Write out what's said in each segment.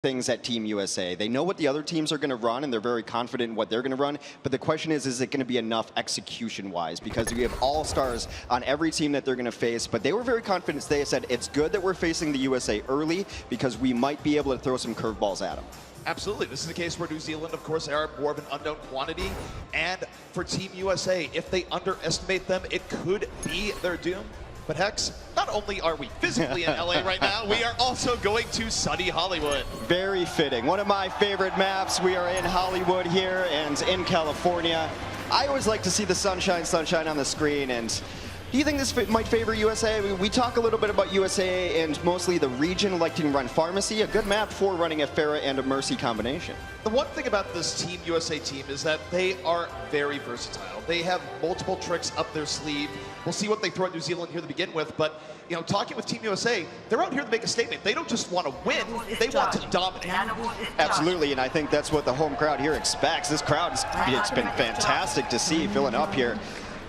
things at Team USA. They know what the other teams are going to run, and they're very confident in what they're going to run. But the question is it going to be enough execution-wise? Because we have all-stars on every team that they're going to face. But they were very confident. They said it's good that we're facing the USA early because we might be able to throw some curveballs at them. Absolutely. This is the case where New Zealand, of course, are more of an unknown quantity. And for Team USA, if they underestimate them, it could be their doom. But Hex, not only are we physically in LA right now, we are also going to sunny Hollywood. Very fitting. One of my favorite maps. We are in Hollywood here and in California. I always like to see the sunshine on the screen. And do you think this might favor USA? We talk a little bit about USA and mostly the region electing to run Pharmacy, a good map for running a Pharah and a Mercy combination. The one thing about this Team USA team is that they are very versatile. They have multiple tricks up their sleeve. We'll see what they throw at New Zealand here to begin with, but you know, talking with Team USA, they're out here to make a statement. They don't just want to win, they want to dominate. Absolutely, and I think that's what the home crowd here expects. This crowd, it's been fantastic to see filling up here.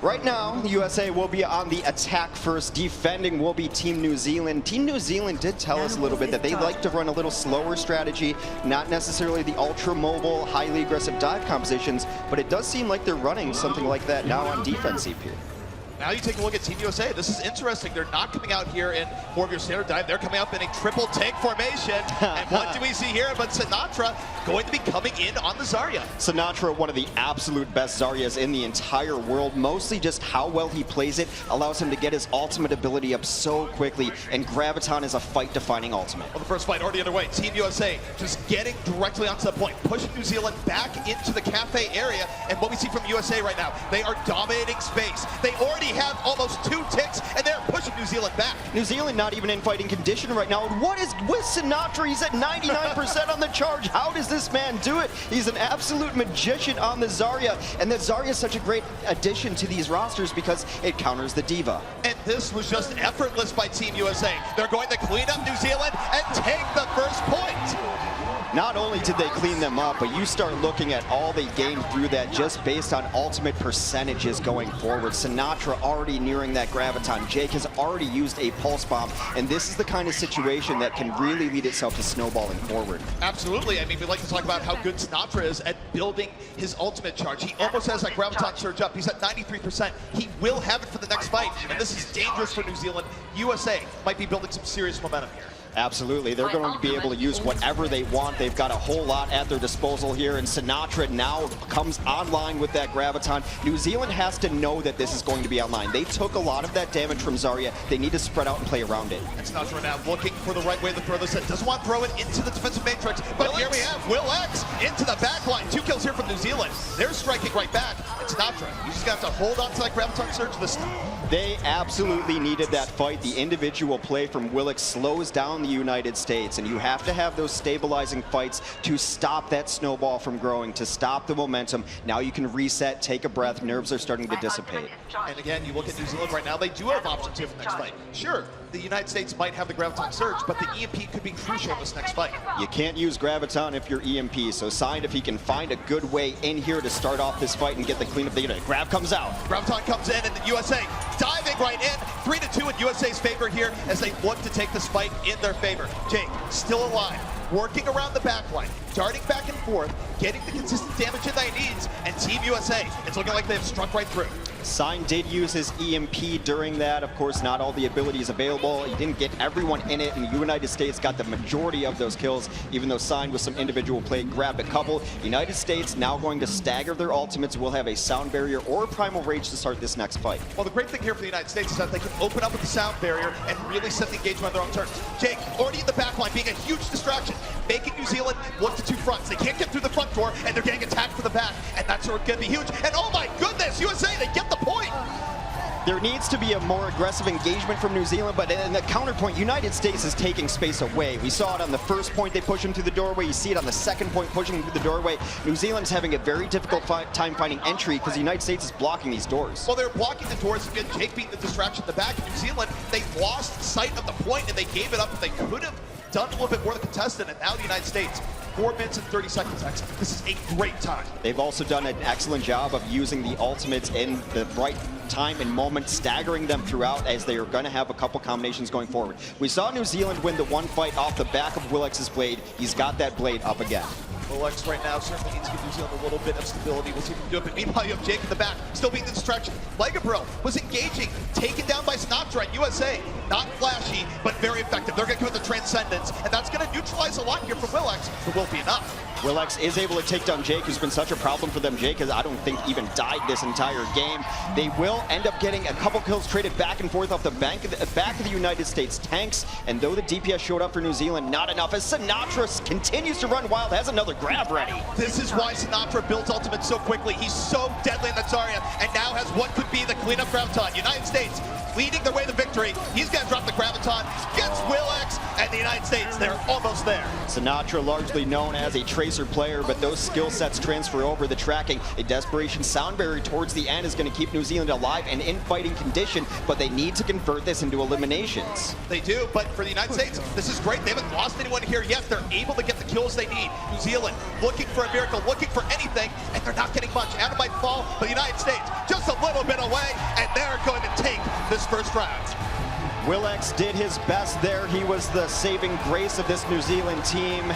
Right now, the USA will be on the attack first. Defending will be Team New Zealand. Team New Zealand did tell us a little bit that they like to run a little slower strategy, not necessarily the ultra-mobile, highly aggressive dive compositions, but it does seem like they're running something like that now on defense, CP. Now you take a look at Team USA. This is interesting. They're not coming out here in more of your standard dive. They're coming up in a triple tank formation. And what do we see here but Sinatra going to be coming in on the Zarya? Sinatra, one of the absolute best Zaryas in the entire world. Mostly just how well he plays it allows him to get his ultimate ability up so quickly. And Graviton is a fight-defining ultimate. Well, the first fight already underway. Team USA just getting directly onto the point, pushing New Zealand back into the cafe area. And what we see from USA right now, they are dominating space. They already have almost 2 ticks, and they're pushing New Zealand back. New Zealand not even in fighting condition right now. What is with Sinatra? He's at 99% on the charge. How does this man do it? He's an absolute magician on the Zarya, and the Zarya is such a great addition to these rosters because it counters the Diva. And this was just effortless by Team USA. They're going to clean up New Zealand and take the first point. Not only did they clean them up, but you start looking at all they gained through that just based on ultimate percentages going forward. Sinatra already nearing that Graviton. Jake has already used a Pulse Bomb, and this is the kind of situation that can really lead itself to snowballing forward. Absolutely. I mean, we like to talk about how good Sinatra is at building his ultimate charge. He almost has that Graviton surge up. He's at 93%. He will have it for the next fight, and this is dangerous for New Zealand. USA might be building some serious momentum here. Absolutely. They're going to be able to use whatever they want. They've got a whole lot at their disposal here, and Sinatra now comes online with that Graviton. New Zealand has to know that this is going to be online. They took a lot of that damage from Zarya. They need to spread out and play around it. And Sinatra now looking for the right way to throw this in. Doesn't want to throw it into the defensive matrix, but here we have Will X into the back line. 2 kills here from New Zealand. They're striking right back. And Sinatra, you just got to hold on to that Graviton surge this time. They absolutely needed that fight. The individual play from Willix slows down the United States, and you have to have those stabilizing fights to stop that snowball from growing, to stop the momentum. Now you can reset, take a breath, nerves are starting to dissipate. And again, you look at New Zealand right now, they do have options here for the next fight. Sure, the United States might have the Graviton surge, but the EMP could be crucial in this next fight. You can't use Graviton if you're EMP, so Signed, if he can find a good way in here to start off this fight and get the cleanup, the Grav comes out. Graviton comes in, and the USA diving right in. 3-2 in USA's favor here as they look to take this fight in their favor. Jake, still alive, working around the backline, darting back and forth, getting the consistent damage that he needs, and Team USA, it's looking like they've struck right through. Sign did use his EMP during that. Of course, not all the abilities available. He didn't get everyone in it, and the United States got the majority of those kills, even though Sign with some individual play grabbed a couple. United States now going to stagger their ultimates, will have a sound barrier or a primal rage to start this next fight. Well, the great thing here for the United States is that they can open up with the sound barrier and really set the engagement on their own terms. Jake, already in the backline, being a huge distraction, making New Zealand look to 2 fronts. They can't get through the front door, and they're getting attacked from the back, and that's going to be huge. And oh my goodness, USA, they get the point! There needs to be a more aggressive engagement from New Zealand, but in the counterpoint, United States is taking space away. We saw it on the first point, they push him through the doorway. You see it on the second point, pushing him through the doorway. New Zealand's having a very difficult time finding entry because the United States is blocking these doors. Well, they're blocking the doors. Again, Jake beating the distraction in the back. New Zealand, they lost sight of the point and they gave it up. They could have done a little bit more to contest it, and now the United States 4 minutes and 30 seconds, X. This is a great time. They've also done an excellent job of using the ultimates in the right time and moment, staggering them throughout as they are going to have a couple combinations going forward. We saw New Zealand win the one fight off the back of Willex's blade. He's got that blade up again. Willex right now certainly needs to give New Zealand a little bit of stability. We'll see if he can do it. But meanwhile, you have Jake in the back, still being the distraction. Legabro was engaging, taken down by Sinatra and USA. Not flashy, but very effective. They're going to go with the Transcendence, and that's going to neutralize a lot here from Willex, but won't be enough. Willex is able to take down Jake, who's been such a problem for them. Jake has, I don't think, even died this entire game. They will end up getting a couple kills traded back and forth off the back of the United States tanks. And though the DPS showed up for New Zealand, not enough, as Sinatra continues to run wild, has another grab ready. This is why Sinatra built ultimate so quickly. He's so deadly in the Zarya, and now has what could be the cleanup graviton. United States leading their way to victory. He's going to drop the graviton, gets Willex, and the United States, they're almost there. Sinatra, largely known as a tracer player, but those skill sets transfer over. The tracking, a desperation sound barrier towards the end is going to keep New Zealand alive and in fighting condition, but they need to convert this into eliminations. They do, but for the United States, this is great. They haven't lost anyone here yet. They're able to get the kills they need. New Zealand looking for a miracle, looking for anything, and they're not getting much. Adam might fall, but the United States just a little bit away, and they're going to take this first round. Willex did his best there. He was the saving grace of this New Zealand team.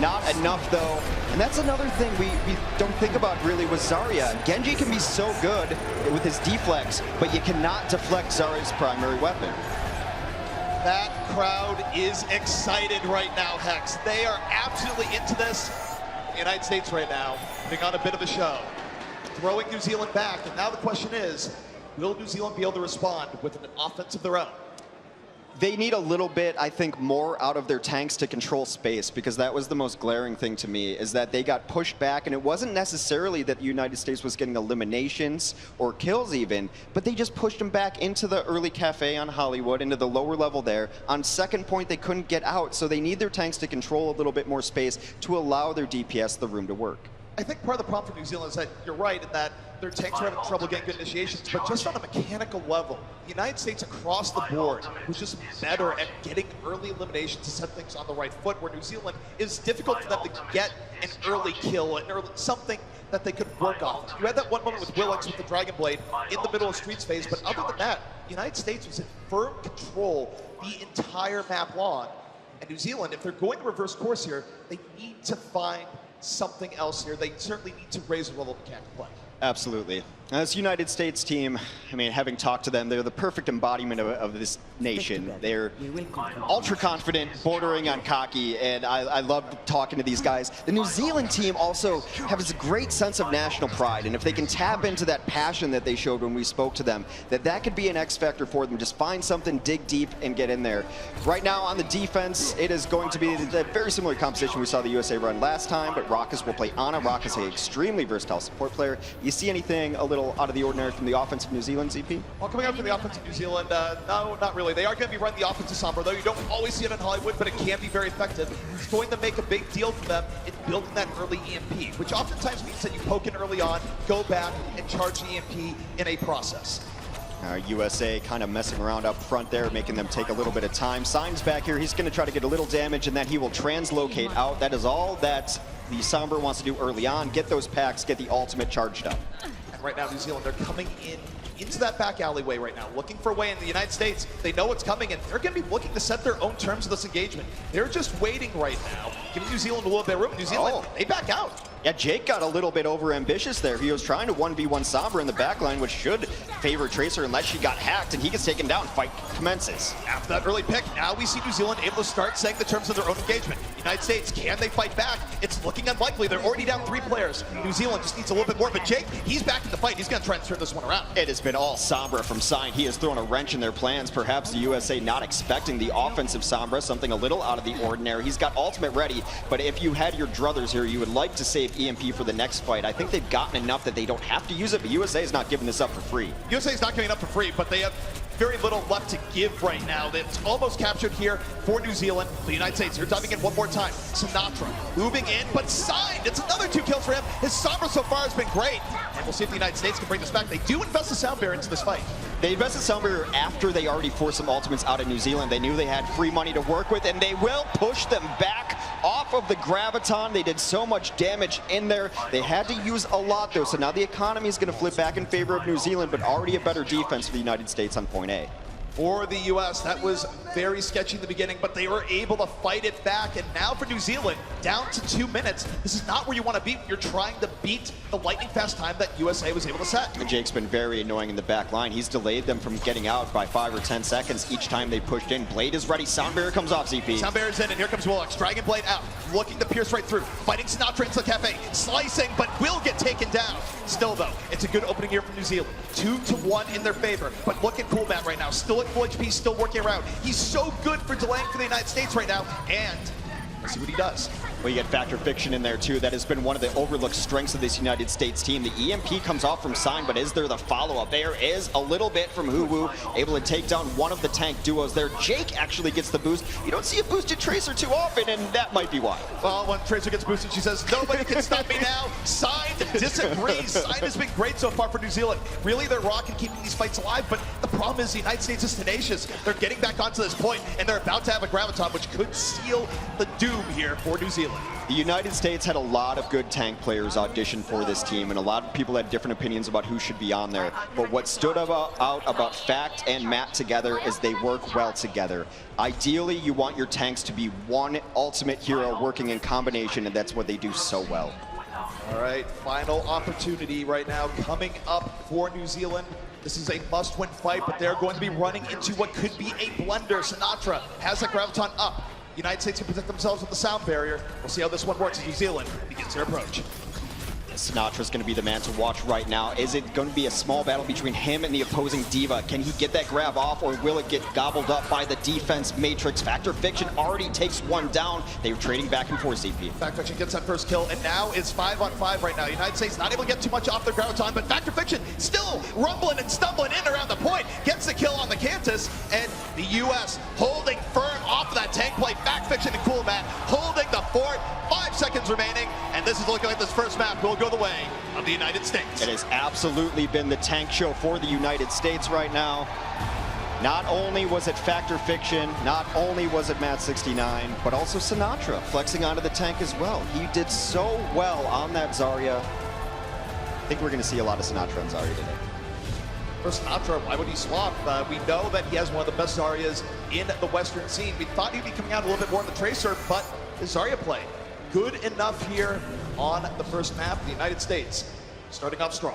Not enough, though. And that's another thing we don't think about really with Zarya. Genji can be so good with his deflex, but you cannot deflect Zarya's primary weapon. That crowd is excited right now, Hex. They are absolutely into this. The United States right now putting on a bit of a show, throwing New Zealand back. And now the question is, will New Zealand be able to respond with an offense of their own? They need a little bit, I think, more out of their tanks to control space, because that was the most glaring thing to me, is that they got pushed back, and it wasn't necessarily that the United States was getting eliminations or kills even, but they just pushed them back into the early cafe on Hollywood, into the lower level there. On second point, they couldn't get out, so they need their tanks to control a little bit more space to allow their DPS the room to work. I think part of the problem for New Zealand is that you're right in that their tanks are having trouble getting good initiations, but just on a mechanical level, the United States across the board was just better at getting early eliminations to set things on the right foot, where New Zealand is difficult for them to get an early kill, something that they could work off. You had that one moment with Willex with the Dragon Blade in the middle of Streets phase, but other than that, the United States was in firm control the entire map long. And New Zealand, if they're going to reverse course here, they need to find something else here. They certainly need to raise the level of mechanical play. Absolutely. This United States team, I mean, having talked to them, they're the perfect embodiment of this nation. They're ultra confident, bordering on cocky, and I love talking to these guys. The New Zealand team also has a great sense of national pride, and if they can tap into that passion that they showed when we spoke to them, that could be an X factor for them. Just find something, dig deep, and get in there. Right now on the defense, it is going to be a very similar composition we saw the USA run last time, but Raucus will play Ana. Raucus is an extremely versatile support player. You see anything a little out of the ordinary from the offense of New Zealand, ZP? Well, coming out from the offense of New Zealand, no, not really. They are going to be running the offense of Sombra, though you don't always see it in Hollywood, but it can be very effective. It's going to make a big deal for them in building that early EMP, which oftentimes means that you poke in early on, go back, and charge the EMP in a process. USA kind of messing around up front there, making them take a little bit of time. Sign's back here. He's going to try to get a little damage, and then he will translocate out. That is all that the Sombra wants to do early on. Get those packs, get the ultimate charged up. And right now, New Zealand, they're coming into that back alleyway right now, looking for a way in the United States. They know what's coming, and they're going to be looking to set their own terms of this engagement. They're just waiting right now, giving New Zealand a little bit of room. New Zealand, they back out. Yeah, Jake got a little bit over-ambitious there. He was trying to 1v1 Sombra in the backline, which should favor Tracer unless she got hacked, and he gets taken down. Fight commences. After that early pick, now we see New Zealand able to start setting the terms of their own engagement. United States, can they fight back? It's looking unlikely. They're already down 3 players. New Zealand just needs a little bit more, but Jake, he's back in the fight. He's going to try and turn this one around. It has been all Sombra from Sign. He has thrown a wrench in their plans. Perhaps the USA not expecting the offensive Sombra, something a little out of the ordinary. He's got ultimate ready, but if you had your druthers here, you would like to save EMP for the next fight. I think they've gotten enough that they don't have to use it, but USA is not giving this up for free. USA is not giving up for free, but they have very little left to give right now. It's almost captured here for New Zealand. The United States, they're diving in one more time. Sinatra moving in, but signed. It's another 2 kills for him. His Sombra so far has been great. And we'll see if the United States can bring this back. They do invest the sound barrier into this fight. They invested sound barrier after they already forced some ultimates out of New Zealand. They knew they had free money to work with, and they will push them back off of the Graviton. They did so much damage in there. They had to use a lot, though, so now the economy is going to flip back in favor of New Zealand, but already a better defense for the United States on point A. For the U.S., that was very sketchy in the beginning, but they were able to fight it back. And now for New Zealand, down to 2 minutes. This is not where you want to be. You're trying to beat the lightning fast time that USA was able to set. And Jake's been very annoying in the back line. He's delayed them from getting out by 5 or 10 seconds each time they pushed in. Blade is ready. Sound barrier comes off, ZP. Sound barrier's in, and here comes Willix. Dragon Blade out, looking to pierce right through. Fighting Sinatra into the cafe, slicing, but will get taken down. Still, though, it's a good opening here for New Zealand. 2-1 in their favor. But look at Coolbat right now. Still at full HP, still working around. He's so good for delaying for the United States right now, and let's see what he does. Well, you get Factor Fiction in there, too. That has been one of the overlooked strengths of this United States team. The EMP comes off from Sign, but is there the follow-up? There is a little bit from Huwu, able to take down one of the tank duos there. Jake actually gets the boost. You don't see a boosted Tracer too often, and that might be why. Well, when Tracer gets boosted, she says, nobody can stop me now. Sign disagrees. Sign has been great so far for New Zealand. Really, they're rocking, keeping these fights alive, but the problem is the United States is tenacious. They're getting back onto this point, and they're about to have a Graviton, which could seal the doom here for New Zealand. The United States had a lot of good tank players audition for this team, and a lot of people had different opinions about who should be on there. But what stood out about Fact and Matt together is they work well together. Ideally, you want your tanks to be one ultimate hero working in combination, and that's what they do so well. All right, final opportunity right now coming up for New Zealand. This is a must-win fight, but they're going to be running into what could be a blender. Sinatra has that Graviton up. United States can protect themselves with the sound barrier. We'll see how this one works as New Zealand begins their approach. Sinatra's going to be the man to watch right now. Is it going to be a small battle between him and the opposing Diva? Can he get that grab off, or will it get gobbled up by the defense matrix? Factor Fiction already takes one down. They were trading back and forth, CP. Factor Fiction gets that first kill, and now it's 5-on-5 right now. United States not able to get too much off their Graviton, but Factor Fiction still rumbling and stumbling in around the point. Gets the kill on the Cantus, and the U.S. holding firm off of that tank play. Factor Fiction and Coolbat holding the fort. 5 seconds remaining, and this is looking like this first map will go the way of the United States. It has absolutely been the tank show for the United States right now. Not only was it Factor Fiction, not only was it Matt 69, but also Sinatra flexing onto the tank as well. He did so well on that Zarya. I think we're going to see a lot of Sinatra on Zarya today. For Sinatra, why would he swap? We know that he has one of the best Zaryas in the Western scene. We thought he'd be coming out a little bit more on the Tracer, but his Zarya play good enough here on the first map. The United States starting off strong.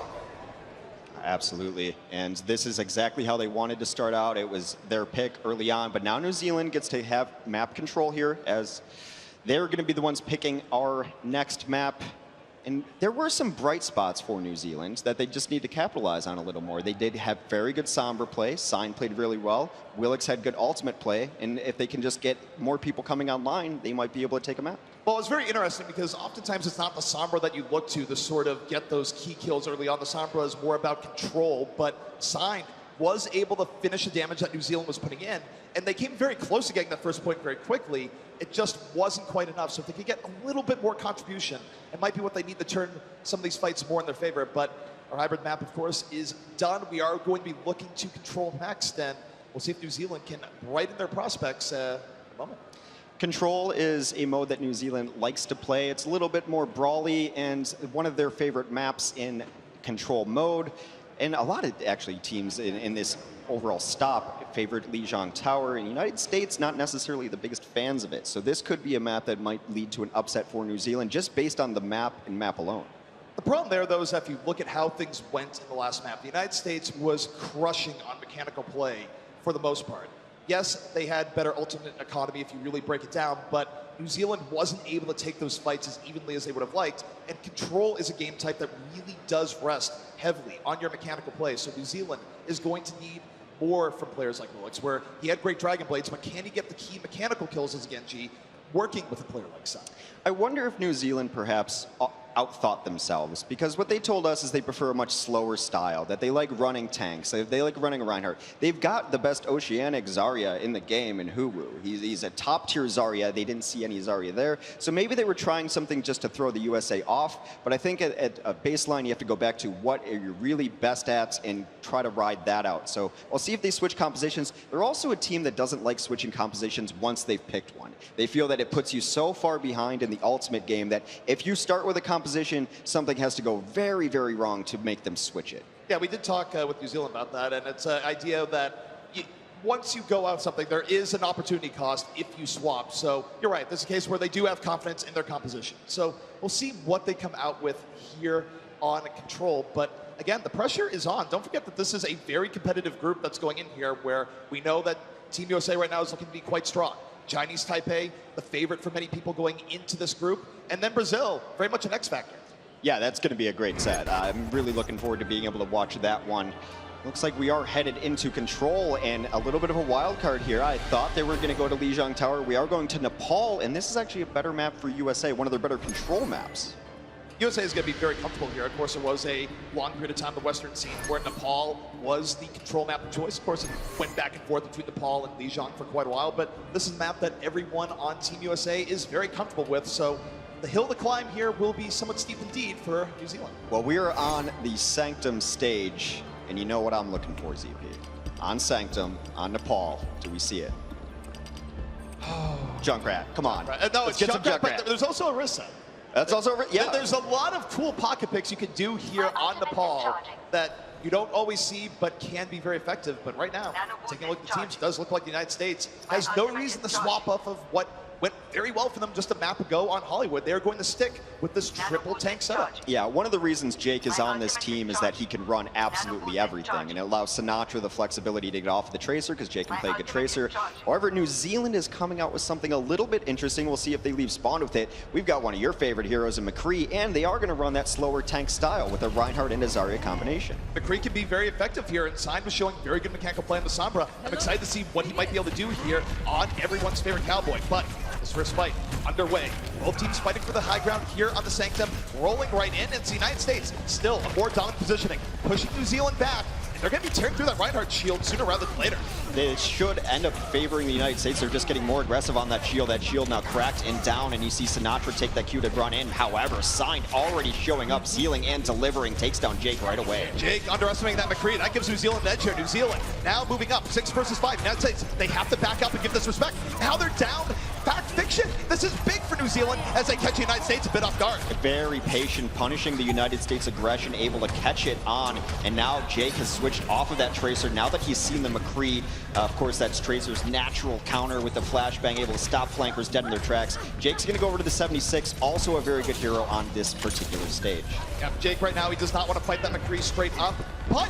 Absolutely, and this is exactly how they wanted to start out. It was their pick early on, but now New Zealand gets to have map control here, as they're going to be the ones picking our next map. And there were some bright spots for New Zealand that they just need to capitalize on a little more. They did have very good Sombra play. Sign played really well. Willix had good ultimate play. And if they can just get more people coming online, they might be able to take them out. Well, it's very interesting because oftentimes it's not the Sombra that you look to sort of get those key kills early on. The Sombra is more about control, but Sign was able to finish the damage that New Zealand was putting in, and they came very close to getting that first point very quickly. It just wasn't quite enough. So if they could get a little bit more contribution, it might be what they need to turn some of these fights more in their favor. But our hybrid map, of course, is done. We are going to be looking to control next, and we'll see if New Zealand can brighten their prospects in a moment. Control is a mode that New Zealand likes to play. It's a little bit more brawly, and one of their favorite maps in control mode. And a lot of actually teams in this overall stop favored Lijiang Tower. In the United States, not necessarily the biggest fans of it. So this could be a map that might lead to an upset for New Zealand just based on the map and map alone. The problem there, though, is that if you look at how things went in the last map, the United States was crushing on mechanical play for the most part. Yes, they had better ultimate economy if you really break it down, but New Zealand wasn't able to take those fights as evenly as they would have liked, and control is a game type that really does rest heavily on your mechanical play. So New Zealand is going to need more from players like Willix, where he had great Dragon Blades, but can he get the key mechanical kills as Genji working with a player like Sun? I wonder if New Zealand perhaps outthought themselves, because what they told us is they prefer a much slower style, that they like running tanks, they like running a Reinhardt. They've got the best Oceanic Zarya in the game in Huwu. He's a top-tier Zarya. They didn't see any Zarya there, so maybe they were trying something just to throw the USA off, but I think at a baseline you have to go back to what are you really best at and try to ride that out. So I'll see if they switch compositions. They're also a team that doesn't like switching compositions once they've picked one. They feel that it puts you so far behind in the ultimate game that if you start with a composition, something has to go very, very wrong to make them switch it. Yeah, we did talk with New Zealand about that, and it's an idea that once you go out something, there is an opportunity cost if you swap. So you're right, this is a case where they do have confidence in their composition. So we'll see what they come out with here on Control. But again, the pressure is on. Don't forget that this is a very competitive group that's going in here, where we know that Team USA right now is looking to be quite strong. Chinese Taipei, the favorite for many people going into this group, and then Brazil, very much an X factor. Yeah, that's going to be a great set. I'm really looking forward to being able to watch that one. Looks like we are headed into Control, and a little bit of a wild card here. I thought they were going to go to Lijiang Tower. We are going to Nepal, and this is actually a better map for USA, one of their better Control maps. USA is going to be very comfortable here. Of course, there was a long period of time, the Western scene, where Nepal was the Control map of choice. Of course, it went back and forth between Nepal and Lijiang for quite a while, but this is a map that everyone on Team USA is very comfortable with, so the hill to climb here will be somewhat steep indeed for New Zealand. Well, we are on the Sanctum stage, and you know what I'm looking for, ZP. On Sanctum, on Nepal, do we see it? Junkrat, come on. No, Let's it's get some Junkrat, Junkrat. but there's also Orisa. That's also, yeah. There's a lot of cool pocket picks you can do here on Nepal that you don't always see, but can be very effective. But right now, taking a look at the teams, it does look like the United States has no reason to swap off of what went very well for them just a map ago on Hollywood. They're going to stick with this triple tank setup. Yeah, one of the reasons Jake is on this team is that he can run absolutely everything, and it allows Sinatra the flexibility to get off of the Tracer, because Jake can play a good Tracer. However, New Zealand is coming out with something a little bit interesting. We'll see if they leave Spawn with it. We've got one of your favorite heroes in McCree, and they are going to run that slower tank style with a Reinhardt and a Zarya combination. McCree can be very effective here, and Sign was showing very good mechanical play on the Sombra. I'm excited to see what he might be able to do here on everyone's favorite Cowboy. But this first fight underway. Both teams fighting for the high ground here on the Sanctum, rolling right in, and it's the United States still a more dominant positioning, pushing New Zealand back. They're going to be tearing through that Reinhardt shield sooner rather than later. They should end up favoring the United States. They're just getting more aggressive on that shield. That shield now cracked and down, and you see Sinatra take that Q to run in. However, Sign already showing up, sealing and delivering, takes down Jake right away. Jake underestimating that McCree. That gives New Zealand an edge here. New Zealand now moving up, 6 versus 5. United States, they have to back up and give this respect. Now they're down. Fact fiction. This is big for New Zealand as they catch the United States a bit off guard. Very patient, punishing the United States aggression, able to catch it on, and now Jake has switched off of that Tracer. Now that he's seen the McCree, of course, that's Tracer's natural counter with the flashbang, able to stop flankers dead in their tracks. Jake's going to go over to the 76, also a very good hero on this particular stage. Yeah, Jake right now, he does not want to fight that McCree straight up, but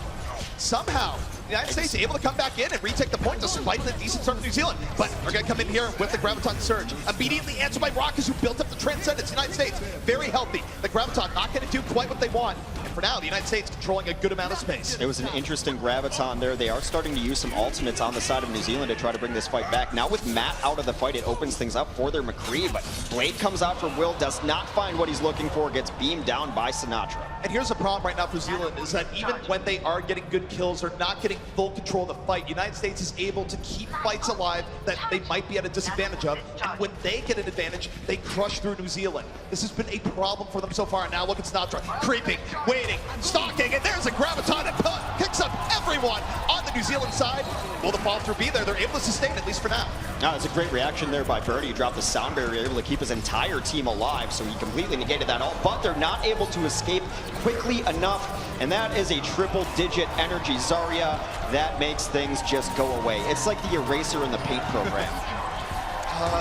somehow the United States able to come back in and retake the point despite the decent start of New Zealand. But they're going to come in here with the Graviton Surge. Immediately answered by Rockets, who built up the Transcendence. United States, very healthy. The Graviton not going to do quite what they want. And for now, the United States controlling a good amount of space. It was an interesting Graviton there. They are starting to use some ultimates on the side of New Zealand to try to bring this fight back. Now with Matt out of the fight, it opens things up for their McCree, but Blade comes out for Will, does not find what he's looking for, gets beamed down by Sinatra. And here's the problem right now for Zealand is that even when they are getting good kills, they're not getting full control of the fight. United States is able to keep fights alive that they might be at a disadvantage of. And when they get an advantage, they crush through New Zealand. This has been a problem for them so far. And now look at Sinatra, creeping, waiting, stalking, and there's a Graviton and picks up everyone on the New Zealand side. Will the follow-through be there? They're able to sustain at least for now. Now, it's a great reaction there by Birdie. He dropped the sound barrier, able to keep his entire team alive, so he completely negated that all, but they're not able to escape quickly enough, and that is a triple-digit energy Zarya. That makes things just go away. It's like the eraser in the paint program.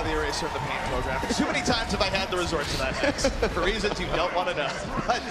The eraser in the paint program. Too many times have I had to resort to that next, for reasons you don't want to know. But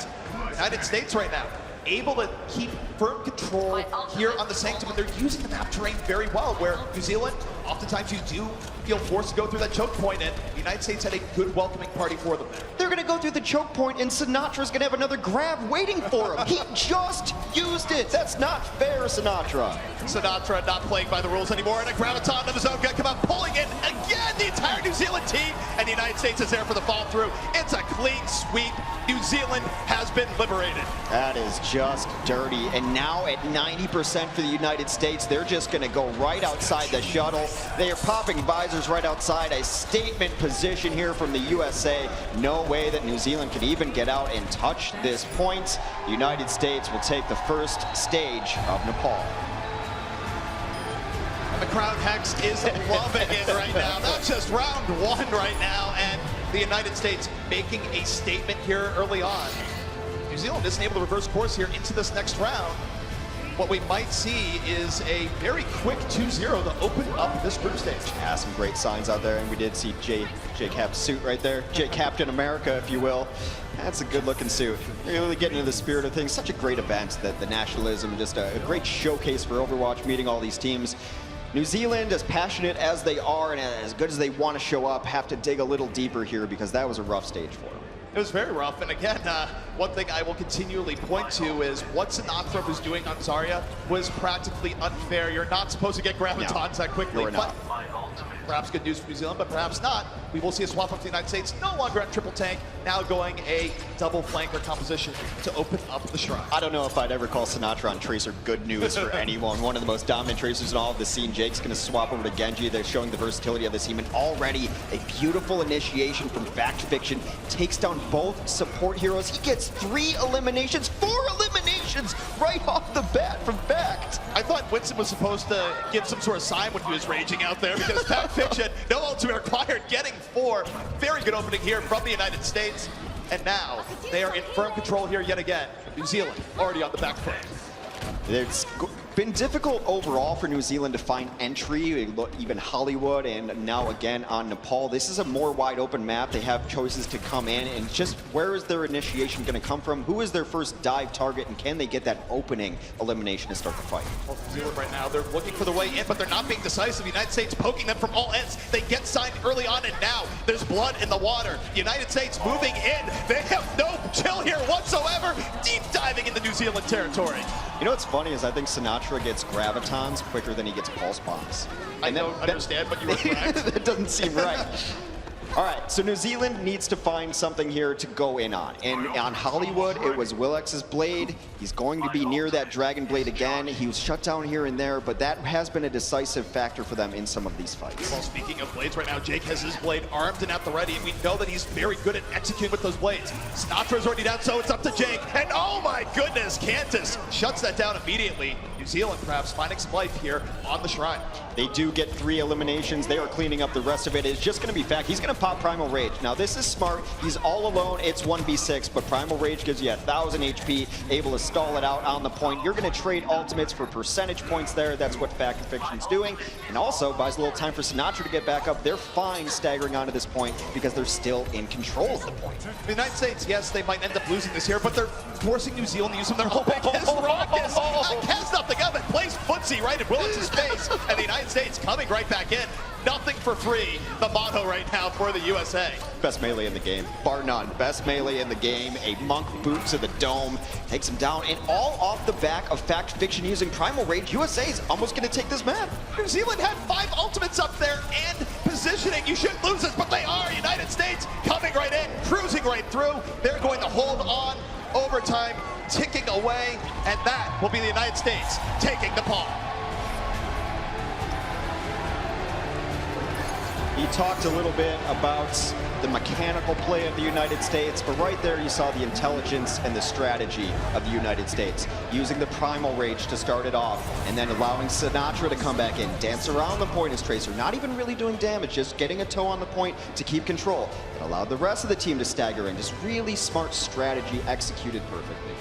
United States right now, able to keep firm control here on the Sanctum, and they're using the map terrain very well, where New Zealand, oftentimes you do feel forced to go through that choke point, and the United States had a good welcoming party for them there. They're going to go through the choke point, and Sinatra's going to have another grab waiting for him. He just used it. That's not fair, Sinatra. Sinatra not playing by the rules anymore, and a Graviton of his own going to come out, pulling in again the entire New Zealand team, and the United States is there for the fall through. It's a clean sweep. New Zealand has been liberated. That is just dirty. And now at 90% for the United States, they're just going to go right outside the shuttle. They are popping visors right outside. A statement position here from the USA. No way that New Zealand can even get out and touch this point. The United States will take the first stage of Nepal. And the crowd, Hex, is loving it right now. That's just round one right now, and the United States making a statement here early on. New Zealand isn't able to reverse course here into this next round. What we might see is a very quick 2-0 to open up this group stage. Yeah, some great signs out there, and we did see J Cap's suit right there. J Captain America, if you will. That's a good-looking suit. Really getting into the spirit of things. Such a great event, that the nationalism, just a great showcase for Overwatch, meeting all these teams. New Zealand, as passionate as they are and as good as they want to show up, have to dig a little deeper here because that was a rough stage for them. It was very rough, and again, one thing I will continually point to is what Sinatra was doing on Zarya was practically unfair. You're not supposed to get gravitons that quickly. You're not. Perhaps good news for New Zealand, but perhaps not. We will see a swap up to the United States, no longer at triple tank, now going a double flanker composition to open up the shrine. I don't know if I'd ever call Sinatra on Tracer good news for anyone. One of the most dominant Tracers in all of the scene. Jake's going to swap over to Genji. They're showing the versatility of this team, and already a beautiful initiation from Fact Fiction. Takes down both support heroes. He gets 3 eliminations, 4 eliminations right off the bat from Fact. I thought Winston was supposed to give some sort of sign when he was raging out there, because Fact Fiction, no ultimate required, getting 4. Very good opening here from the United States. And now they are in firm control here yet again. New Zealand already on the back foot. It's been difficult overall for New Zealand to find entry, even Hollywood, and now again on Nepal. This is a more wide open map. They have choices to come in, and just where is their initiation going to come from? Who is their first dive target, and can they get that opening elimination to start the fight? Well, New Zealand right now, they're looking for the way in, but they're not being decisive. The United States poking them from all ends. They get signed early on, and now there's blood in the water. The United States moving in. They have no chill here whatsoever. Deep diving into New Zealand territory. You know what's funny is I think Sinatra gets gravitons quicker than he gets pulse bombs. I don't understand, but you are correct. That doesn't seem right. All right, so New Zealand needs to find something here to go in on. And on Hollywood, it was Willex's blade. He's going to be near that dragon blade again. He was shut down here and there, but that has been a decisive factor for them in some of these fights. Well, speaking of blades right now, Jake has his blade armed and at the ready, and we know that he's very good at executing with those blades. Sinatra's already down, so it's up to Jake. And oh my goodness, Cantus shuts that down immediately. New Zealand perhaps finding some life here on the shrine. They do get 3 eliminations. They are cleaning up the rest of it. It's just going to be Fact. He's going to pop Primal Rage. Now, this is smart. He's all alone. It's 1v6, but Primal Rage gives you 1,000 HP, able to stall it out on the point. You're going to trade ultimates for percentage points there. That's what Fact Fiction's doing. And also buys a little time for Sinatra to get back up. They're fine staggering onto this point because they're still in control of the point. The United States, yes, they might end up losing this here, but they're forcing New Zealand to use some of their biggest rockets. Has nothing of it. Plays footsie right in Willex's face, and the United States coming right back in. Nothing for free, the motto right now for the USA. Best melee in the game, bar none. Best melee in the game. A monk boot to the dome, takes him down, and all off the back of Fact Fiction using Primal Rage. USA's almost going to take this map. New Zealand had 5 ultimates up there and positioning. You shouldn't lose this, but they are. United States coming right in, cruising right through. They're going to hold on. Overtime ticking away, and that will be the United States taking Nepal. He talked a little bit about the mechanical play of the United States, but right there you saw the intelligence and the strategy of the United States. Using the Primal Rage to start it off, and then allowing Sinatra to come back in, dance around the point as Tracer, not even really doing damage, just getting a toe on the point to keep control. It allowed the rest of the team to stagger in. Just really smart strategy executed perfectly.